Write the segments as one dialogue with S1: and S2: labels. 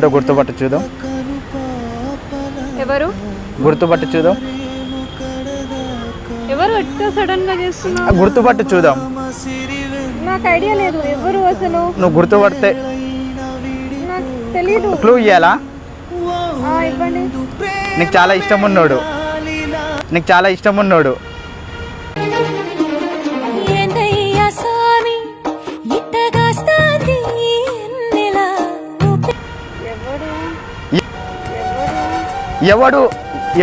S1: ఎవరో గుర్తుపట్టు చూద్దాం.
S2: ఎవరు
S1: గుర్తుపట్టు చూద్దాం.
S2: ఎవరు ఎట్లా సడన్ గా చేస్తున్నా?
S1: గుర్తుపట్టు చూద్దాం.
S2: నాకు ఐడియా లేదు ఎవరు అసలు.
S1: నువ్వు గుర్తుపడితే
S2: నాకు తెలీదు.
S1: క్లూ ఇయ్యాలా?
S2: ఇవ్వండి.
S1: నీకు చాలా ఇష్టం ఉన్నోడు.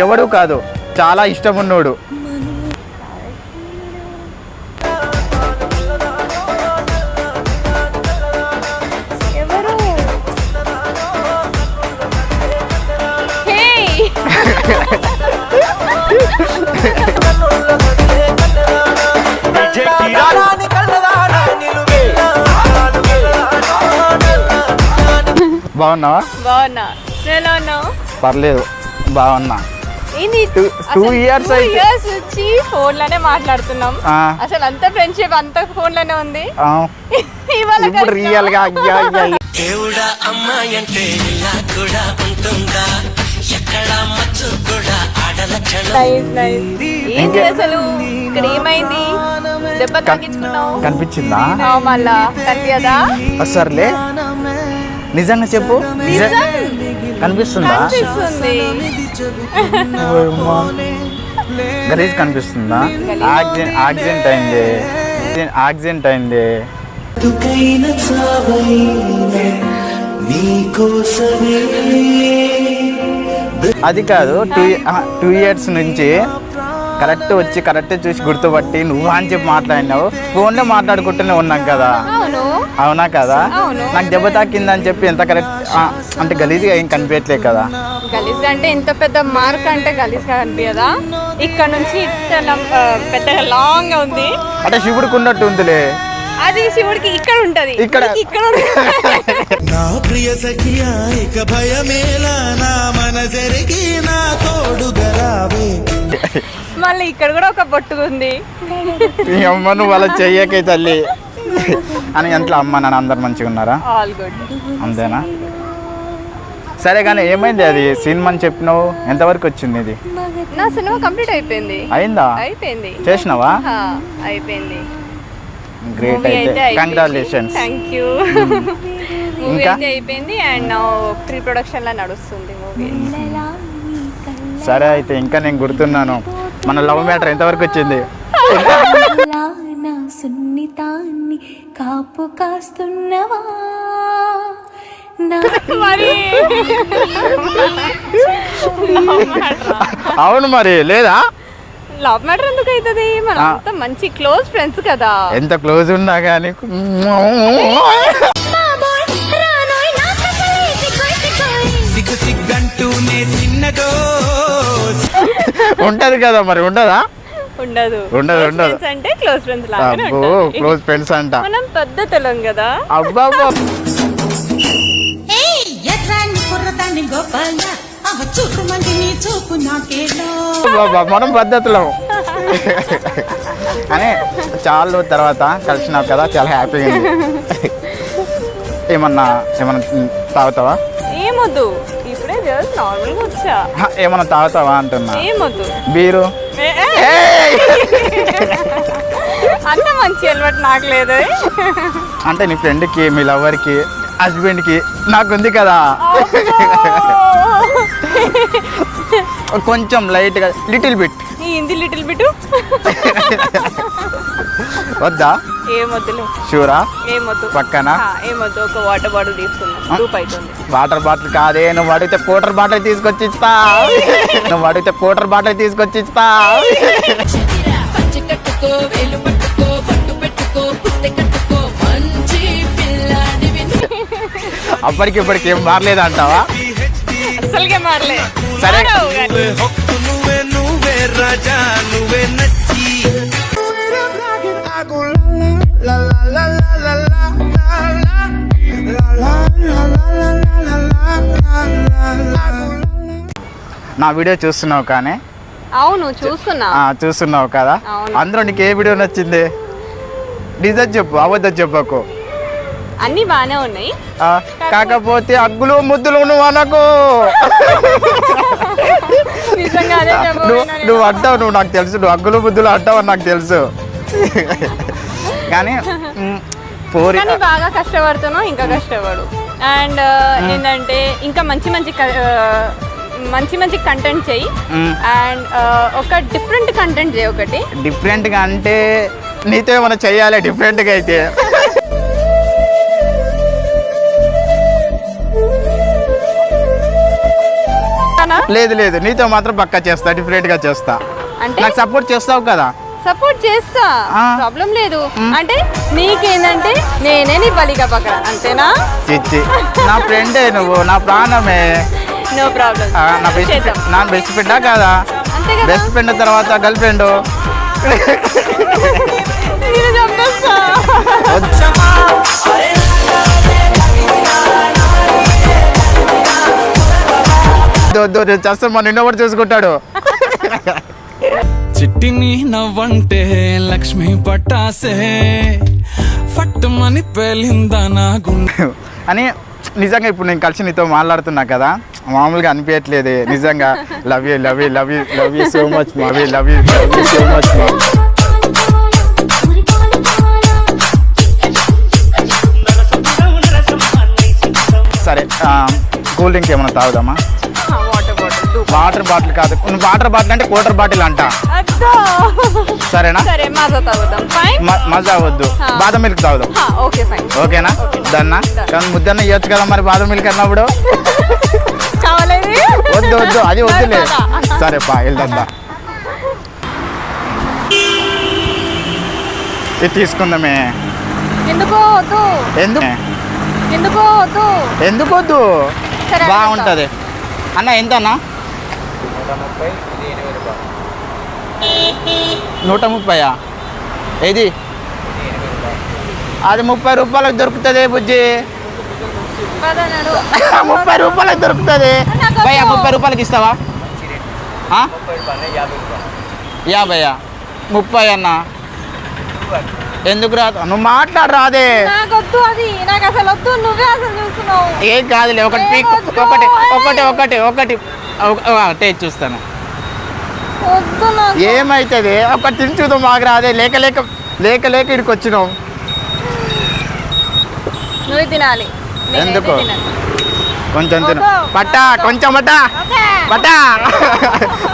S1: ఎవడు కాదు, చాలా ఇష్టం ఉన్నోడు. బాగున్నావా?
S2: బాగున్నా. ఎలా ఉన్నావు?
S1: పర్లేదు, బాగున్నా.
S2: ఏంది
S1: 2 years
S2: వచ్చి ఫోన్ లోనే మాట్లాడుతున్నాం. అసలు అంత ఫ్రెండ్షిప్ అంత ఫోన్ లోనే ఉంది.
S1: ఇప్పుడు రియల్ గా
S2: ఏంటి అసలు ఇక్కడ ఏమైంది? దెబ్బ తగ్గించుకున్నావు
S1: కనిపించిందా?
S2: మళ్ళా కనిపించదా?
S1: సర్లే, నిజంగా చెప్పు. కనిపిస్తుందా? గలీజ్ కనిపిస్తుందా? యాక్సిడెంట్ అయింది. అది కాదు, 2 years నుంచి కరెక్ట్ చూసి గుర్తుపట్టి నువ్వు అని చెప్పి మాట్లాడినావు. ఫోన్లో మాట్లాడుకుంటూనే ఉన్నాం కదా. అవునా కదా? నాకు దెబ్బ తాకిందని చెప్పి ఎంత కరెక్ట్ అంటే గలీజ్గా ఏం కనిపించట్లేదు కదా.
S2: గలీజ్ అంటే ఇంత పెద్ద మార్క్ అంటే గలీజ్ కనిపించదా? ఇక్కడ నుంచి పెద్దగా లాంగ్ గా ఉంది
S1: అంటే శివుడికి ఉన్నట్టు ఉందిలే.
S2: అది శివుడికి ఇక్కడ ఉంటది. ఇక్కడ
S3: నా ప్రియ సఖియా ఇక భయమేలా నా మనసరికి నా తోడుగా రావే.
S2: మళ్ళీ ఇక్కడ కూడా ఒక బొట్టుకుంది.
S1: అమ్మ నువ్వు అలా చెయ్యకే తల్లి అని. ఎంట్లో అమ్మ నాన్న అందరు మంచిగా ఉన్నారా?
S2: All good.
S1: అంతేనా? సరే కానీ ఏమైంది? అది సినిమా అని చెప్పినావు, ఎంతవరకు వచ్చింది ఇది?
S2: నా సినిమా కంప్లీట్ అయిపోయింది.
S1: అయిందా?
S2: అయిపోయింది.
S1: చేసినావా?
S2: అయిపోయింది.
S1: గ్రేట్. అయితే కంగ్రాచులేషన్స్.
S2: థాంక్యూ. మూవీ అయితే అయిపోయింది అండ్ నౌ ప్రీ ప్రొడక్షన్ లా నడుస్తుంది మూవీ.
S1: సరే అయితే ఇంకా నేను గుర్తున్నాను, మన లవ్ మ్యాటర్ ఎంతవరకు వచ్చింది?
S4: సున్నితాన్ని కాపు కాస్తున్నవా
S1: అవును మరి, లేదా?
S2: లవ్ మ్యాటర్ ఎందుకు అవుతుంది? మన అంత మంచి క్లోజ్ ఫ్రెండ్స్ కదా.
S1: ఎంత క్లోజ్ ఉన్నా కానీ ఉంటది కదా మరి. ఉండదా?
S2: ఉండదు. అంటే క్లోజ్ ఫ్రెండ్స్ లాగానే ఉంటారు.
S1: క్లోజ్ ఫ్రెండ్స్ అంట.
S2: మనం పద్ధతులం కదా.
S1: అబ్బా మనం పద్ధతులం అని. చాలా రోజుల తర్వాత కలిసినావు కదా, చాలా హ్యాపీగా ఉంది. ఏమన్నా తాగుతావా?
S2: ఏమొద్దు, ఇప్పుడే జస్ట్ నార్మల్ గా వచ్చా.
S1: ఏమన్నా తాగుతావా అంటున్నా.
S2: ఏమొద్దు.
S1: బీరు
S2: అంత మంచి అలవాటు నాకు లేదు.
S1: అంటే నీ ఫ్రెండ్కి, మీ లవర్కి, హస్బెండ్కి నాకుంది కదా. కొంచెం లైట్గా, లిటిల్ బిట్.
S2: ఏంది లిటిల్ బిట్?
S1: వద్దా?
S2: ఏమొద్దులే.
S1: షూరా?
S2: ఏమొద్దు.
S1: పక్కన
S2: ఏమొద్దు. ఒక వాటర్ బాటిల్ తీసుకున్నాం, రూపాయి.
S1: వాటర్ బాటిల్ కాదే, నువ్వు అడిగితే కోటర్ బాటిల్ తీసుకొచ్చి ఇస్తా. అప్పటికి ఇప్పటికి ఏం మారలేదు అంటావా?
S2: అసలుగా మారలే.
S1: సరే నా వీడియో చూస్తున్నావు కానీ?
S2: అవును
S1: చూస్తున్నావు కదా. అందులో నీకు ఏ వీడియో నచ్చింది? నిజం చెప్పు, అబద్ధం చెప్పకు.
S2: అన్ని బాగానే ఉన్నాయి.
S1: కాకపోతే అగ్గులు ముద్దులు నువ్వు అనకు.
S2: నిజంగా అదే
S1: నువ్వు అంటావు, నువ్వు నాకు తెలుసు, నువ్వు అగ్గులు ముద్దులు అంటావు అని నాకు తెలుసు. కానీ
S2: కానీ బాగా కష్టపడుతున్నావు, ఇంకా కష్టపడు. అండ్ ఏంటంటే ఇంకా మంచి మంచి కంటెంట్ చెయ్యి. అండ్ ఒక డిఫరెంట్ కంటెంట్ చేయి. ఒకటి
S1: డిఫరెంట్గా అంటే నీతో ఏమైనా చెయ్యాలి డిఫరెంట్గా అయితే. లేదు లేదు, నీతో మాత్రం పక్కా చేస్తా, డిఫరెంట్గా చేస్తా.
S2: అంటే
S1: నాకు సపోర్ట్ చేస్తావు కదా?
S2: సపోర్ట్ చేస్తా, ప్రాబ్లం లేదు. అంటే నీకేందంటే నేనే నీ బలిగా పక్కన, అంతేనా?
S1: చిచ్చి, నా ఫ్రెండే నువ్వు, నా ప్రాణమే.
S2: No problem.
S1: నా బెస్ట్ ఫ్రెండా కాదా? బెస్ట్ ఫ్రెండ్ తర్వాత గర్ల్ ఫ్రెండ్. చేస్తా, మా నిన్నోడు చూసుకుంటాడు.
S5: చిట్టిని నవ్వంటే లక్ష్మి పట్టాసే ఫట్టుమని పేలిందా నా గుండె
S1: అని. నిజంగా ఇప్పుడు నేను కలిసి నీతో మాట్లాడుతున్నా కదా, మామూలుగా అనిపించట్లేదు నిజంగా. Love you love you love you love you so much మా, లవ్ యూ సో మచ్ మా. సరే, కూల్ డ్రింక్ ఏమైనా తాగుదామా? వాటర్ బాటిల్ కాదు, వాటర్ బాటిల్ అంటే క్వార్టర్ బాటిల్ అంట. సరేనా?
S2: సరే, మజా తాగుదాం.
S1: మజా వద్దు, బాదం మిల్క్ తాగుదాం.
S2: Okay fine.
S1: ఓకేనా? దన్నా కానీ ముద్దన్న ఇవ్వచ్చు కదా మరి, బాదం మిల్క్ అన్నప్పుడు. వద్దు వద్దు, అది వద్దులే. సరే పా, వెళ్దా. ఇది తీసుకుందామే.
S2: ఎందుకు వద్దు?
S1: ఎందుకు వద్దు? బాగుంటది అన్న. ఎంత అన్న? 130. ఏది అది 30 రూపాయలకు దొరుకుతుంది బుజ్జి. 30 రూపాయలకు దొరుకుతుంది భయ్యా. 30 రూపాయలకి ఇస్తావా? 50. 30 అన్న. ఎందుకు రాదు? నువ్వు మాట్లాడు రాదే. ఏం కాదులే, ఒకటి టేస్ట్ చూస్తాను. ఏమైతుంది? ఒకటి తిని చూద్దాం. మాకు రాదే, లేక ఇక్కడికి వచ్చినాం.
S2: నువ్వు తినాలి.
S1: ఎందుకు? కొంచెం తిను. పట్టా కొంచెం, పట్టా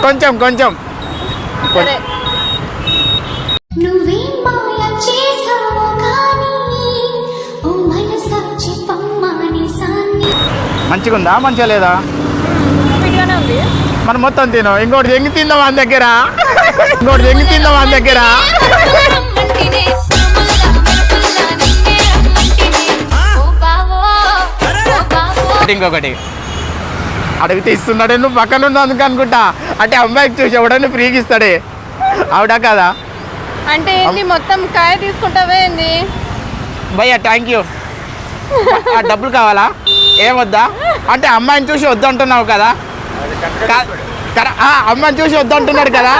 S1: కొంచెం.
S4: నువ్వేం మాయ చేసావో కానీ ఓ మనసా చెప్పమ్మని సాన్ని.
S1: మంచిగా ఉందా? మంచిగా లేదా? మనం మొత్తం తిను. ఇంకోటి ఎంగి తిందాం మన దగ్గర. ఇంకొకటి అడిగితే ఇస్తున్నాడే, నువ్వు పక్కన ఉన్నావు అందుకు అనుకుంటా. అంటే అమ్మాయికి చూసి ఎవడన్నా ఫ్రీకి ఇస్తాడే, ఆవిడా కదా?
S2: అంటే ఏంది, మొత్తం కాయ తీసుకుంటావే ఏంది?
S1: భయ్యా థ్యాంక్ యూ. డబ్బులు కావాలా? ఏమొద్దా? అంటే అమ్మాయిని చూసి వద్దు అంటున్నావు కదా? అమ్మాయిని చూసి వద్దు అంటున్నాడు కదా,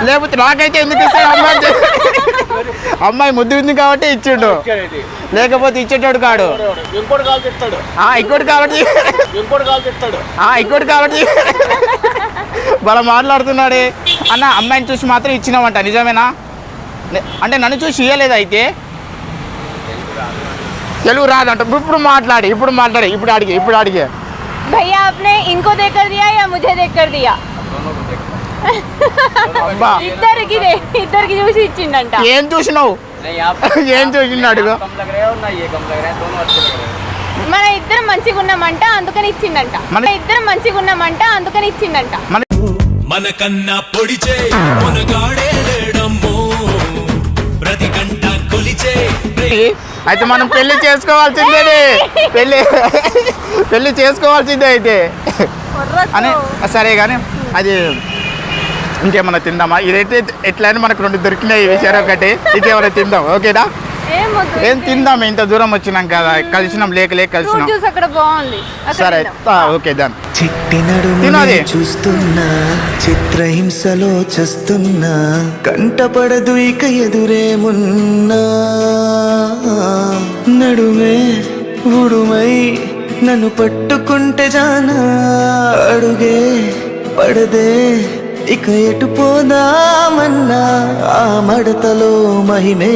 S1: లేకపోతే నాకైతే ఎందుకు ఇస్తాడు? అమ్మాయి ముద్దు ఉంది కాబట్టి ఇచ్చిండు, లేకపోతే ఇచ్చేటోడు కాడు. ఇంకోటి కాబట్టి బాగా మాట్లాడుతున్నాడే అన్న. అమ్మాయిని చూసి మాత్రం ఇచ్చినామంట, నిజమేనా? అంటే నన్ను చూసి ఇవ్వలేదు అయితే? తెలుగు రాదంట. ఇప్పుడు అడిగే
S2: भैया आपने इनको देकर दिया या मुझे देकर दिया? ఇద్దరికి చూసి ఇచ్చిండంట.
S1: ఏం చూసినావు? ఏం చూసిండు?
S2: మన ఇద్దరం మంచిగా ఉన్నామంట అందుకని ఇచ్చిండంట.
S3: మనకన్నా పొడిచే మనగాడే లేడమ్మో, ప్రతి గంట కొలిచే.
S1: అయితే మనం పెళ్లి చేసుకోవాల్సిందే. పెళ్లి చేసుకోవాల్సిందే అయితే అని. సరే కానీ అది ఇంకేమన్నా తిందామా? ఇదైతే ఎట్లయినా మనకు 2 దొరికినాయి. ఈ విషయం ఒకటి, ఇంకేమైనా తిందాం. ఓకేనా?
S2: ఏమొద్దు
S1: ఏం తిందాం, ఇంత దూరం వచ్చినాం కదా, కలిసినాం లేక
S2: ఫ్రూట్
S1: కలిసినాం.
S2: జ్యూస్ అక్కడ బాగుంది అక్కడ
S1: సరే
S2: తిందాం.
S1: ఓకే దాన్
S6: చిట్టి నడుమునే
S1: తినాలి.
S6: చూస్తున్నా, చిత్రహింసలో చస్తున్నా, కంటపడదు ఇక ఎదురేమున్నా. నడుమే ఉడుమై నన్ను పట్టుకుంటే జానా, అడుగే పడదే ఇక ఎటు పోదామన్నా, ఆ మడతలో మహిమే.